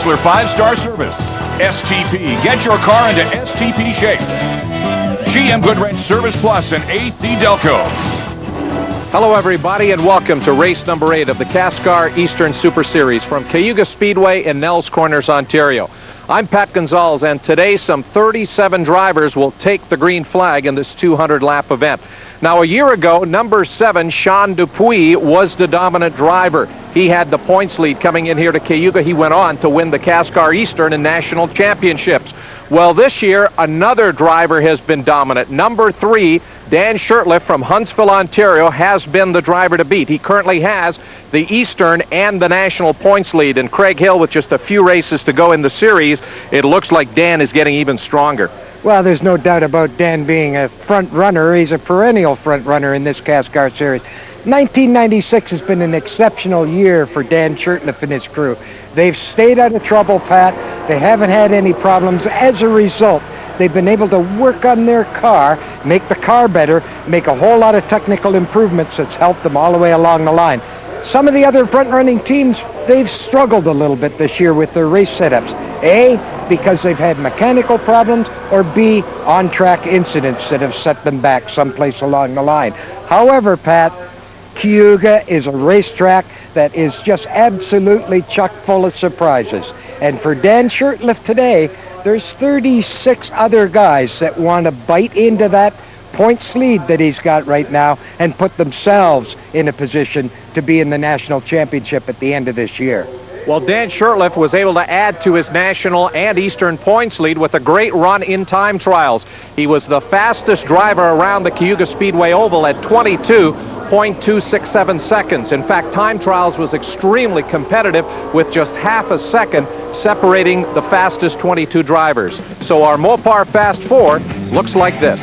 Chrysler 5-star service. STP, get your car into STP shape. GM Goodwrench Service Plus and AC Delco. Hello everybody and welcome to race number 8 of the Cascar Eastern Super Series from Cayuga Speedway in Nels Corners, Ontario. I'm Pat Gonzalez, and today some 37 drivers will take the green flag in this 200-lap event. Now, a year ago, number 7, Sean Dupuis, was the dominant driver. He had the points lead coming in here to Cayuga. He went on to win the Cascar Eastern and National Championships. Well, this year, another driver has been dominant. Number 3, Dan Shurtleff from Huntsville, Ontario, has been the driver to beat. He currently has the Eastern and the National points lead. And Craig Hill, with just a few races to go in the series, it looks like Dan is getting even stronger. Well, there's no doubt about Dan being a front runner. He's a perennial front runner in this Cascar series. 1996 has been an exceptional year for Dan Shurtleff and his crew. They've stayed out of trouble, Pat. They haven't had any problems. As a result, they've been able to work on their car, make the car better, make a whole lot of technical improvements that's helped them all the way along the line. Some of the other front-running teams, they've struggled a little bit this year with their race setups. A, because they've had mechanical problems, or B, on-track incidents that have set them back someplace along the line. However, Pat, Cayuga is a racetrack that is just absolutely chock full of surprises. And for Dan Shurtleff today, there's 36 other guys that want to bite into that points lead that he's got right now and put themselves in a position to be in the national championship at the end of this year. Well, Dan Shurtleff was able to add to his national and Eastern points lead with a great run in time trials. He was the fastest driver around the Cayuga Speedway Oval at 22.267 seconds. In fact, time trials was extremely competitive with just half a second separating the fastest 22 drivers. So our Mopar Fast 4 looks like this.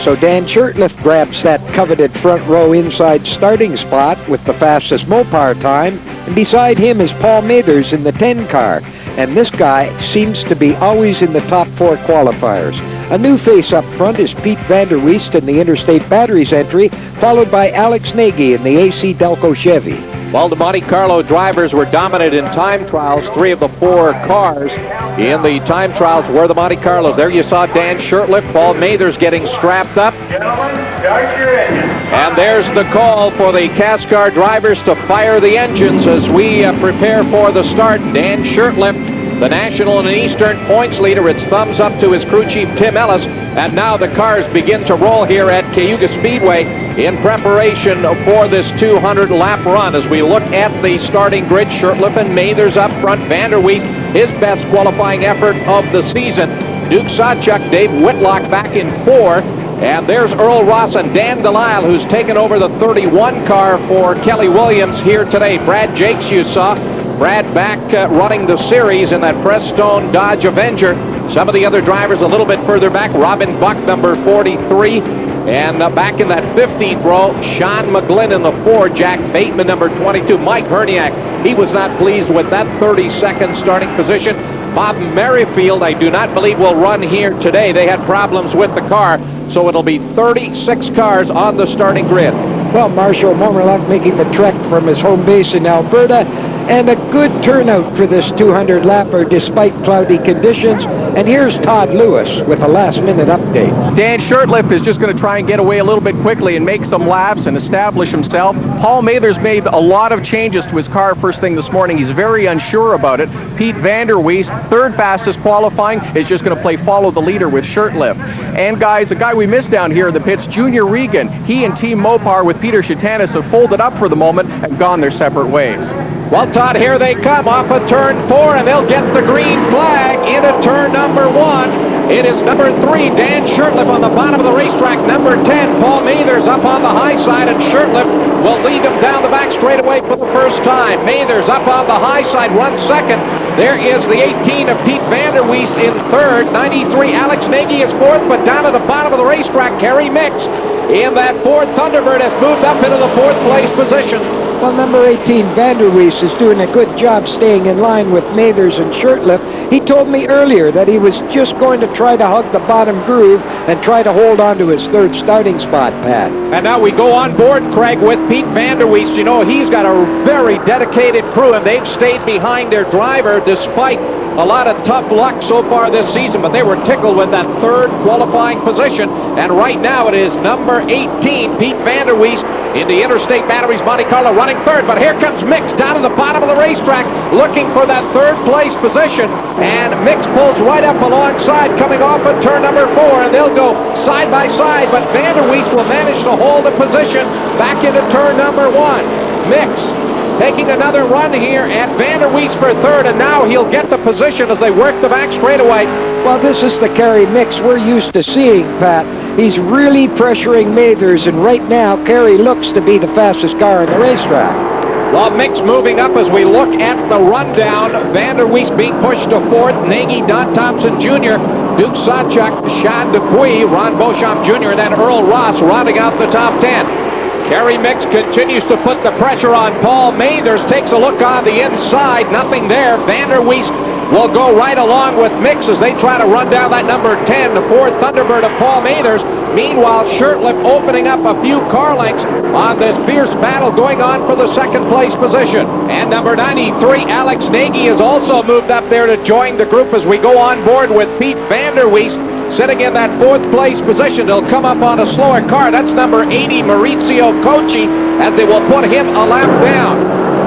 So Dan Shurtleff grabs that coveted front row inside starting spot with the fastest Mopar time, and beside him is Paul Mathers in the 10 car. And this guy seems to be always in the top 4 qualifiers. A new face up front is Pete van der Weest in the Interstate Batteries entry, followed by Alex Nagy in the AC Delco Chevy. While the Monte Carlo drivers were dominant in time trials, 3 of the 4 cars in the time trials were the Monte Carlos. There you saw Dan Shurtleff, Paul Mathers getting strapped up. Gentlemen, start your engines. And there's the call for the Cascar drivers to fire the engines as we prepare for the start. Dan Shurtleff, the National and Eastern points leader, it's thumbs up to his crew chief Tim Ellis. And now the cars begin to roll here at Cayuga Speedway in preparation for this 200-lap run. As we look at the starting grid, Shurtleff and Mathers up front, Van der Weest, his best qualifying effort of the season. Duke Sawchuk, Dave Whitlock back in 4. And there's Earl Ross and Dan Delisle, who's taken over the 31 car for Kelly Williams here today. Brad Jakes, you saw. Brad back running the series in that Prestone Dodge Avenger. Some of the other drivers a little bit further back. Robin Buck, number 43. And back in that 15th row, Sean McGlynn in the 4. Jack Bateman, number 22. Mike Herniak, he was not pleased with that 32nd starting position. Bob Merrifield, I do not believe will run here today. They had problems with the car. So it'll be 36 cars on the starting grid. Well, Marshall Momorlock making the trek from his home base in Alberta, and a good turnout for this 200-lapper despite cloudy conditions. And here's Todd Lewis with a last-minute update. Dan Shurtleff is just going to try and get away a little bit quickly and make some laps and establish himself. Paul Mathers made a lot of changes to his car first thing this morning. He's very unsure about it. Pete van der Weest, 3rd fastest qualifying, is just going to play follow the leader with Shurtleff. And guys, a guy we missed down here in the pits, Junior Regan, he and Team Mopar with Peter Shatanis have folded up for the moment and gone their separate ways. Well, Todd, here they come off of turn 4, and they'll get the green flag into turn number 1. It is number 3, Dan Shurtleff on the bottom of the racetrack. Number 10, Paul Mathers up on the high side, and Shurtleff will lead them down the back straightaway for the first time. Mathers up on the high side, runs second. There is the 18 of Pete van der Weest in 3rd. 93, Alex Nagy is 4th, but down at the bottom of the racetrack, Kerry Mix in that 4th Thunderbird has moved up into the 4th place position. Well, number 18, Van der Weest, is doing a good job staying in line with Mathers and Shurtleff. He told me earlier that he was just going to try to hug the bottom groove and try to hold on to his third starting spot, Pat. And now we go on board, Craig, with Pete Vanderweest. You know, he's got a very dedicated crew, and they've stayed behind their driver despite a lot of tough luck so far this season, but they were tickled with that third qualifying position. And right now it is number 18, Pete Vanderweest, in the Interstate Batteries Monte Carlo, running third. But here comes Mix down to the bottom of the racetrack looking for that third place position. And Mix pulls right up alongside coming off of turn number 4, and they'll go side by side, but Vanderweest will manage to hold the position back into turn number 1. Mix taking another run here at Vanderweest for third, and now he'll get the position as they work the back straightaway. Well, this is the Kerry Mix we're used to seeing, Pat. He's really pressuring Mathers, and right now, Kerry looks to be the fastest car on the racetrack. Well, Mix moving up as we look at the rundown. Vanderweest being pushed to 4th. Nagy, Don Thompson Jr., Duke Sawchuk, Sean Dupuis, Ron Beauchamp Jr., and then Earl Ross rounding out the top 10. Kerry Mix continues to put the pressure on Paul Mathers. Takes a look on the inside. Nothing there. Vanderweest will go right along with Mix as they try to run down that number 10, the Ford Thunderbird of Paul Mathers. Meanwhile, Shirtlip opening up a few car lengths on this fierce battle going on for the second place position. And number 93, Alex Nagy, has also moved up there to join the group as we go on board with Pete Vanderweest sitting in that 4th place position. They'll come up on a slower car. That's number 80, Maurizio Cocci, as they will put him a lap down.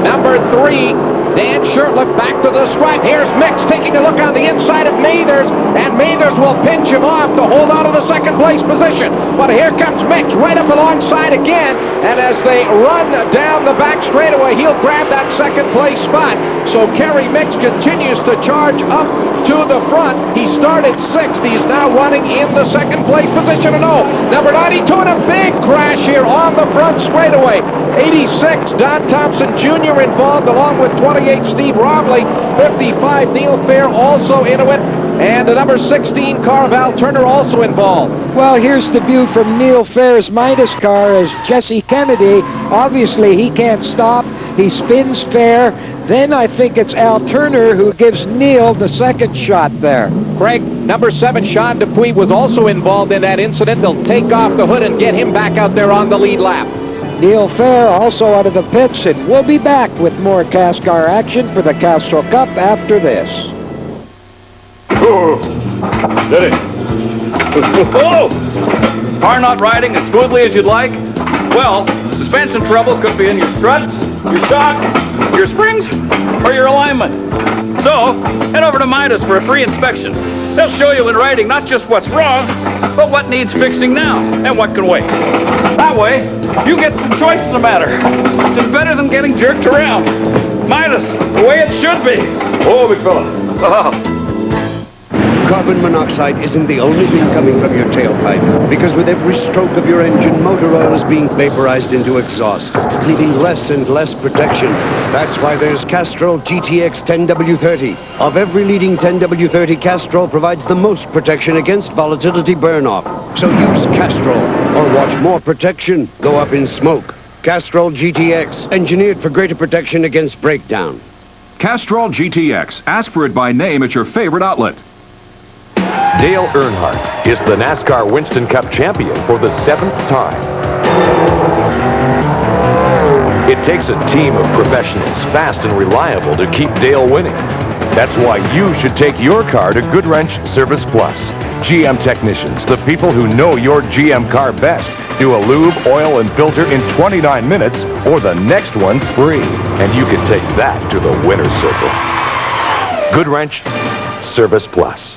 Number 3, Dan Shirtlip back to the stripe. Here's Mix taking a look on the inside of Mathers, and Mathers will pinch him off to hold on to the second place position. But here comes Mix right up alongside again, and as they run down the back straightaway, he'll grab that second place spot. So Kerry Mix continues to charge up to the front. He started 6th. He's now running in the second place position. And number 92 in a big crash here on the front straightaway. 86, Don Thompson Jr. involved, along with 28, Steve Romley. 55, Neil Fair also into it. And the number 16, car, Val Turner, also involved. Well, here's the view from Neil Fair's Midas car as Jesse Kennedy, obviously he can't stop. He spins Fair. Then I think it's Al Turner who gives Neil the second shot there. Craig, number 7, Sean Dupuis, was also involved in that incident. They'll take off the hood and get him back out there on the lead lap. Neil Fair also out of the pits, and we'll be back with more Cascar action for the Castrol Cup after this. Did it? Oh! Car not riding as smoothly as you'd like? Well, suspension trouble could be in your struts, your shock, your springs, or your alignment. So, head over to Midas for a free inspection. They'll show you in writing not just what's wrong, but what needs fixing now and what can wait. That way, you get some choice in the matter, which is better than getting jerked around. Midas, the way it should be. Oh, big fella. Oh. Carbon monoxide isn't the only thing coming from your tailpipe, because with every stroke of your engine, motor oil is being vaporized into exhaust, leaving less and less protection. That's why there's Castrol GTX 10W30. Of every leading 10W30, Castrol provides the most protection against volatility burn-off. So use Castrol, or watch more protection go up in smoke. Castrol GTX, engineered for greater protection against breakdown. Castrol GTX. Ask for it by name at your favorite outlet. Dale Earnhardt is the NASCAR Winston Cup champion for the 7th time. It takes a team of professionals, fast and reliable, to keep Dale winning. That's why you should take your car to Goodwrench Service Plus. GM technicians, the people who know your GM car best, do a lube, oil, and filter in 29 minutes, or the next one's free. And you can take that to the winner's circle. Goodwrench Service Plus.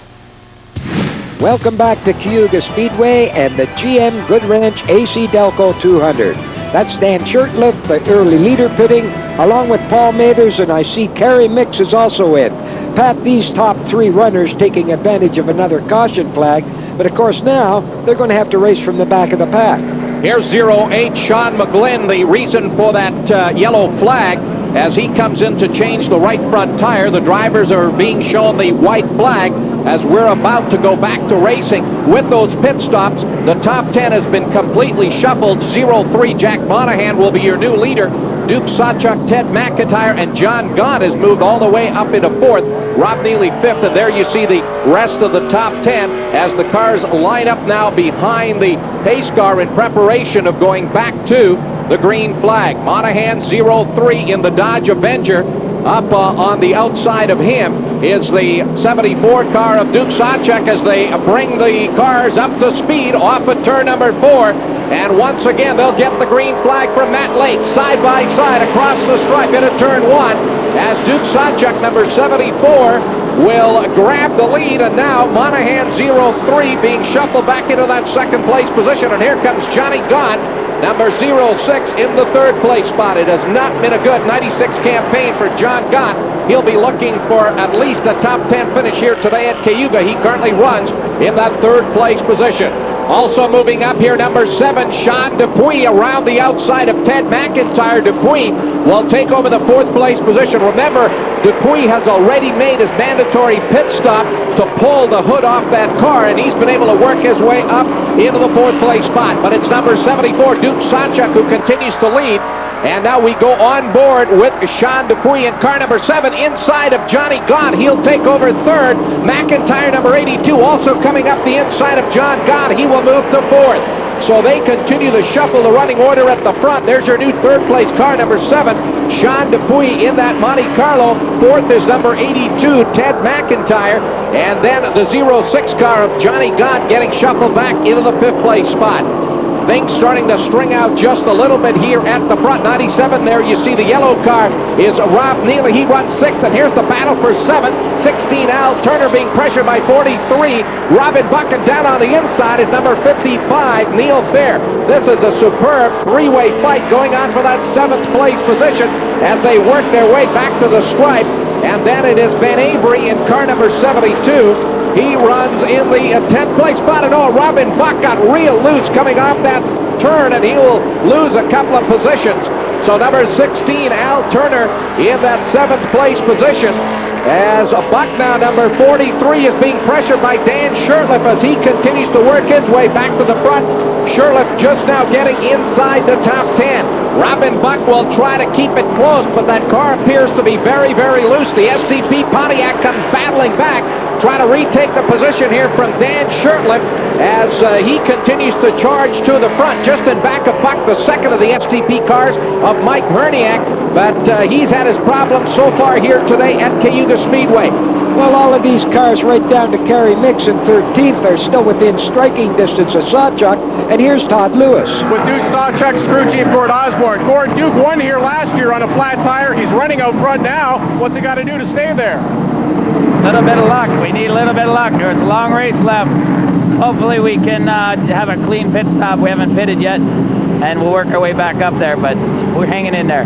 Welcome back to Cayuga Speedway and the GM Goodwrench AC Delco 200. That's Dan Shirtlip, the early leader pitting, along with Paul Mathers, and I see Kerry Mix is also in. Pat, these top 3 runners taking advantage of another caution flag, but of course now they're going to have to race from the back of the pack. Here's 08, Sean McGlynn, the reason for that yellow flag. As he comes in to change the right front tire, the drivers are being shown the white flag as we're about to go back to racing. With those pit stops, the top 10 has been completely shuffled. 03, Jack Monahan will be your new leader. Duke Sawchuk, Ted McIntyre, and John Gaunt has moved all the way up into 4th. Rob Neely 5th, and there you see the rest of the top 10 as the cars line up now behind the pace car in preparation of going back to the green flag. Monahan 0-3 in the Dodge Avenger. Up on the outside of him is the 74 car of Duke Sawchuk as they bring the cars up to speed off of turn number 4. And once again, they'll get the green flag from Matt Lake side by side across the stripe into turn 1 as Duke Sawchuk, number 74, will grab the lead. And now Monahan 0-3 being shuffled back into that second place position. And here comes Johnny Gaunt, number 06 in the third place spot. It has not been a good 96 campaign for John Gaunt. He'll be looking for at least a top 10 finish here today at Cayuga. He currently runs in that third place position. Also moving up here, number 7, Sean Dupuis around the outside of Ted McIntyre. Dupuis will take over the 4th place position. Remember, Dupuis has already made his mandatory pit stop to pull the hood off that car, and he's been able to work his way up into the 4th place spot. But it's number 74, Duke Sawchuk, who continues to lead. And now we go on board with Sean Dupuis in car number 7 inside of Johnny Gaunt. He'll take over 3rd. McIntyre, number 82, also coming up the inside of John Gaunt. He will move to 4th. So they continue to shuffle the running order at the front. There's your new 3rd place car, number 7, Sean Dupuis in that Monte Carlo. 4th is number 82, Ted McIntyre. And then the 06 car of Johnny Gaunt getting shuffled back into the 5th place spot. Things starting to string out just a little bit here at the front. 97 there, you see the yellow car is Rob Neely. He runs 6th, and here's the battle for 7th. 16, Al Turner being pressured by 43. Robin Buchan down on the inside is number 55, Neil Fair. This is a superb three-way fight going on for that 7th place position as they work their way back to the stripe. And then it is Ben Avery in car number 72. He runs in the 10th place spot. And Robin Buck got real loose coming off that turn, and he will lose a couple of positions. So number 16, Al Turner, in that 7th place position. As Buck now, number 43, is being pressured by Dan Shurtleff as he continues to work his way back to the front. Shurtleff just now getting inside the top 10. Robin Buck will try to keep it close, but that car appears to be very, very loose. The STP Pontiac comes battling back, trying to retake the position here from Dan Shurtleff as he continues to charge to the front, just in back of Buck, the second of the STP cars of Mike Herniak. But he's had his problems so far here today at Cayuga Speedway. Well, all of these cars right down to Kerry Mix in 13th are still within striking distance of Sawchuk. And here's Todd Lewis. With Duke Sawchuk, crew chief Gord Osborne. Gord, Duke won here last year on a flat tire. He's running out front now. What's he got to do to stay there? A little bit of luck. We need a little bit of luck. There's a long race left. Hopefully we can have a clean pit stop. We haven't pitted yet, and we'll work our way back up there, but we're hanging in there.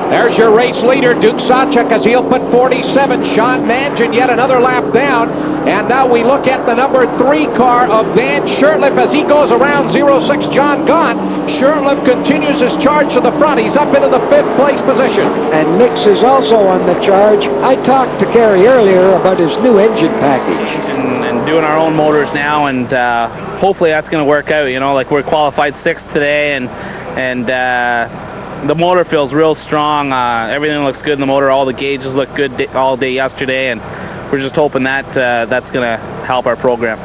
There's your race leader, Duke Sawchuk, as he'll put 47. Sean Mangin yet another lap down. And now we look at the number 3 car of Dan Shurtleff as he goes around 06 John Gaunt. Shurtleff continues his charge to the front. He's up into the 5th place position. And Mix is also on the charge. I talked to Kerry earlier about his new engine package. And doing our own motors now, and hopefully that's going to work out. You know, like we're qualified 6th today, and the motor feels real strong. Everything looks good in the motor. All the gauges look good all day yesterday, and we're just hoping that that's going to help our program.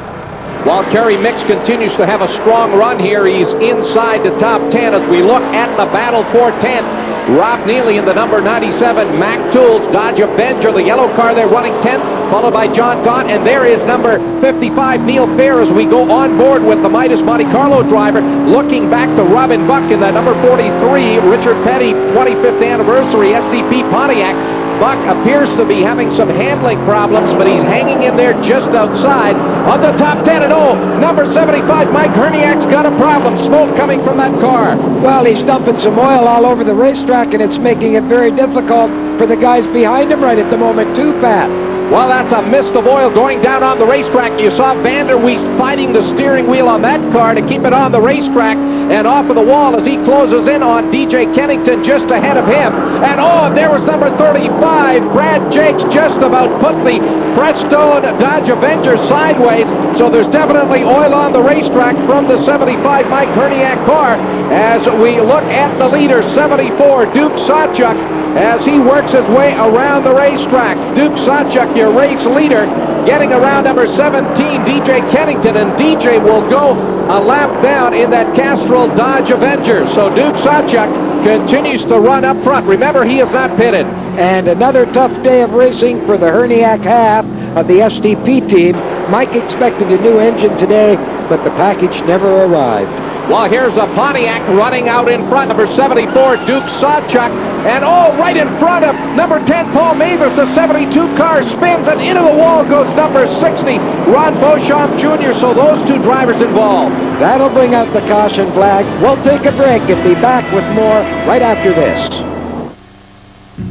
While Kerry Mix continues to have a strong run here, he's inside the top 10 as we look at the battle for 10th. Rob Neely in the number 97 Mac Tools Dodge Avenger, the yellow car there running 10th, followed by John Gaunt, and there is number 55 Neil Fair as we go on board with the Midas Monte Carlo driver, looking back to Robin Buck in that number 43 Richard Petty 25th anniversary STP Pontiac. Buck appears to be having some handling problems, but he's hanging in there just outside of the top 10. And number 75, Mike Herniak's got a problem. Smoke coming from that car. Well, he's dumping some oil all over the racetrack, and it's making it very difficult for the guys behind him right at the moment, too, Pat. Well, that's a mist of oil going down on the racetrack. You saw Van der Weest fighting the steering wheel on that car to keep it on the racetrack and off of the wall as he closes in on DJ Kennington just ahead of him. And there was number 35. Brad Jakes just about put the Prestone Dodge Avenger sideways. So there's definitely oil on the racetrack from the 75 Mike Herniak car as we look at the leader, 74, Duke Sawchuk, as he works his way around the racetrack. Duke Sawchuk, your race leader, getting around number 17, DJ Kennington, and DJ will go a lap down in that Castrol Dodge Avenger. So Duke Sawchuk continues to run up front. Remember, he is not pitted. And another tough day of racing for the Herniak half of the STP team. Mike expected a new engine today, but the package never arrived. Well, here's a Pontiac running out in front, number 74, Duke Sawchuk. And right in front of number 10, Paul Mathers. The 72 car spins, and into the wall goes number 60, Ron Beauchamp Jr. So those two drivers involved. That'll bring out the caution flag. We'll take a break and be back with more right after this.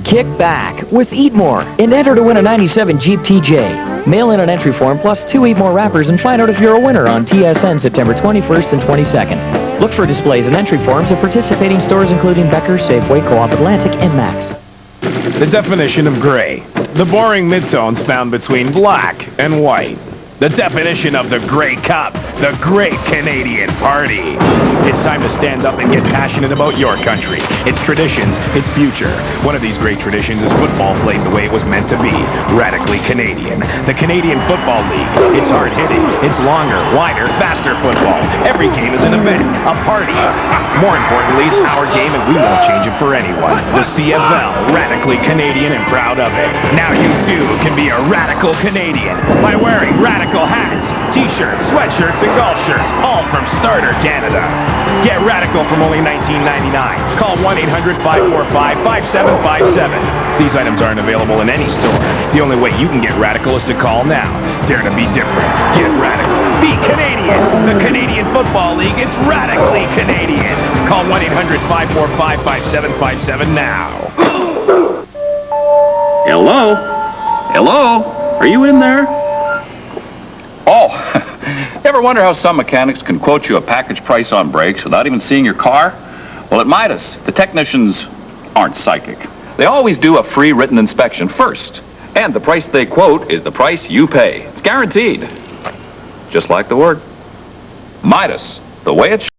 Kick back with Eat More and enter to win a 97 Jeep TJ. Mail in an entry form plus 2 Eat More wrappers and find out if you're a winner on TSN September 21st and 22nd. Look for displays and entry forms at participating stores including Becker, Safeway, Co-op Atlantic, and Max. The definition of gray. The boring midtones found between black and white. The definition of the Grey Cup, the Great Canadian Party. It's time to stand up and get passionate about your country, its traditions, its future. One of these great traditions is football played the way it was meant to be, radically Canadian. The Canadian Football League. It's hard-hitting, it's longer, wider, faster football. Every game is an event, a party. More importantly, it's our game and we won't change it for anyone. The CFL, radically Canadian and proud of it. Now you too can be a radical Canadian by wearing radical hats, t-shirts, sweatshirts, and golf shirts, all from Starter Canada. Get radical from only $19.99. Call 1-800-545-5757. These items aren't available in any store. The only way you can get radical is to call now. Dare to be different. Get radical. Be Canadian. The Canadian Football League. It's radically Canadian. Call 1-800-545-5757 now. Hello? Hello? Are you in there? Oh, ever wonder how some mechanics can quote you a package price on brakes without even seeing your car? Well, at Midas, the technicians aren't psychic. They always do a free written inspection first. And the price they quote is the price you pay. It's guaranteed. Just like the word. Midas, the way it should.